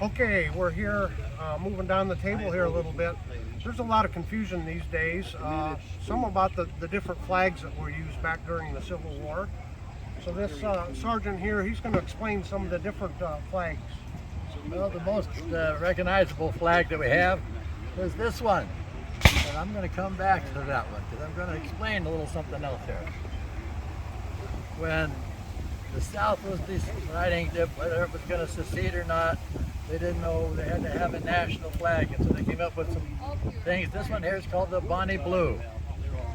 Okay, we're here moving down the table here a little bit. There's a lot of confusion these days, some about the different flags that were used back during the Civil War. So this sergeant here, he's going to explain some of the different flags. Well, the most recognizable flag that we have is this one. And I'm going to come back to that one because I'm going to explain a little something else here. When the South was deciding whether it was going to secede or not, they didn't know they had to have a national flag, and so they came up with some things. This one here is called the Bonnie Blue.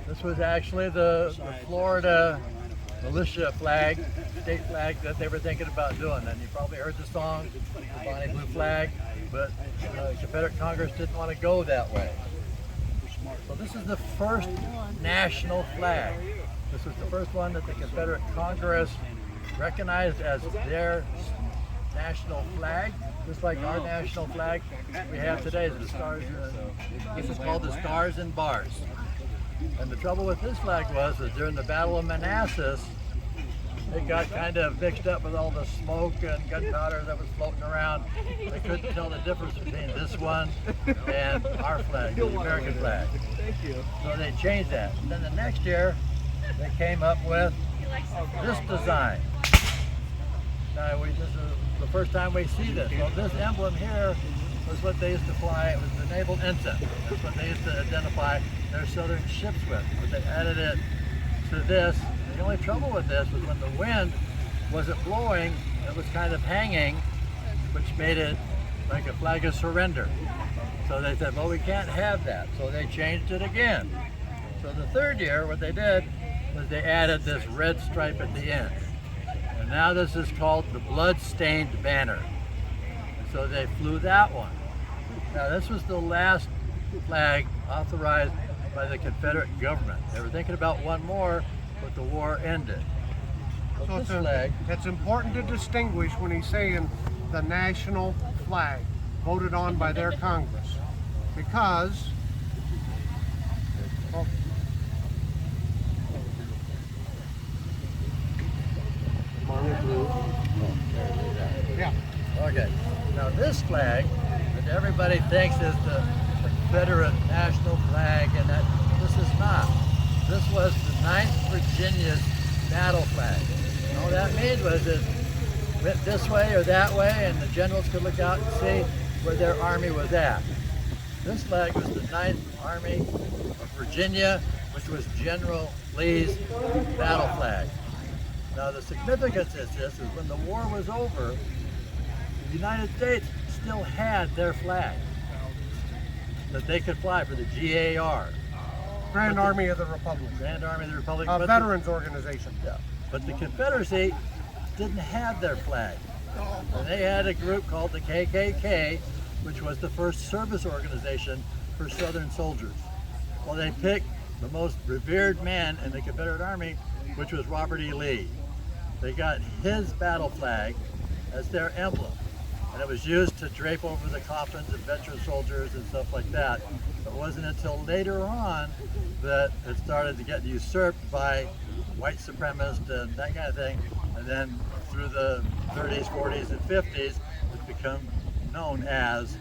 This was actually the Florida militia flag, state flag that they were thinking about doing. And you probably heard the song, the Bonnie Blue flag, but the Confederate Congress didn't want to go that way. So this is the first national flag. This was the first one that the Confederate Congress recognized as their national flag, just like our national flag we have today, the stars. This is called the Stars and Bars. And the trouble with this flag was that during the Battle of Manassas, it got kind of mixed up with all the smoke and gunpowder that was floating around. They couldn't tell the difference between this one and our flag, the American flag. So they changed that. And then the next year, they came up with this design. Now, this is the first time we see this. Well, this emblem here was what they used to fly. It was the naval ensign. That's what they used to identify their southern ships with. But they added it to this. The only trouble with this was when the wind wasn't blowing, it was kind of hanging, which made it like a flag of surrender. So they said, well, we can't have that. So they changed it again. So the third year, what they did was they added this red stripe at the end. And now this is called the blood-stained banner. And so they flew that one. Now this was the last flag authorized by the Confederate government. They were thinking about one more, but the war ended. So it's important to distinguish when he's saying the national flag voted on by their Congress, because yeah. Okay. Now this flag that everybody thinks is the Confederate national flag, and that this is not. This was the 9th Virginia's battle flag. And all that means was it went this way or that way, and the generals could look out and see where their army was at. This flag was the 9th Army of Virginia, which was General Lee's battle flag. Now the significance is this, is when the war was over, the United States still had their flag that they could fly for the GAR. Grand Army of the Republic. Grand Army of the Republic. A veterans organization. Yeah. But the Confederacy didn't have their flag. And they had a group called the KKK, which was the first service organization for Southern soldiers. Well, they picked the most revered man in the Confederate Army, which was Robert E. Lee. They got his battle flag as their emblem. And it was used to drape over the coffins of veteran soldiers and stuff like that. It wasn't until later on that it started to get usurped by white supremacists and that kind of thing. And then through the 30s, 40s, and 50s, it's become known as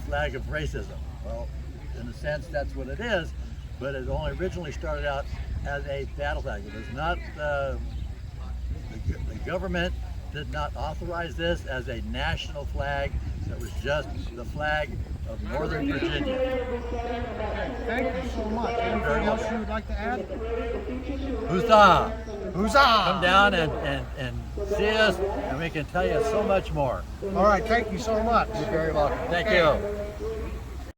flag of racism. Well, in a sense, that's what it is, but it only originally started out as a battle flag. It was not, the government did not authorize this as a national flag. It was just the flag of Northern Virginia. Thank you so much. Anything else you would like to add? Huzzah! Huzzah! Come down and see us, and we can tell you so much more. All right, thank you so much. You're very welcome. Thank you.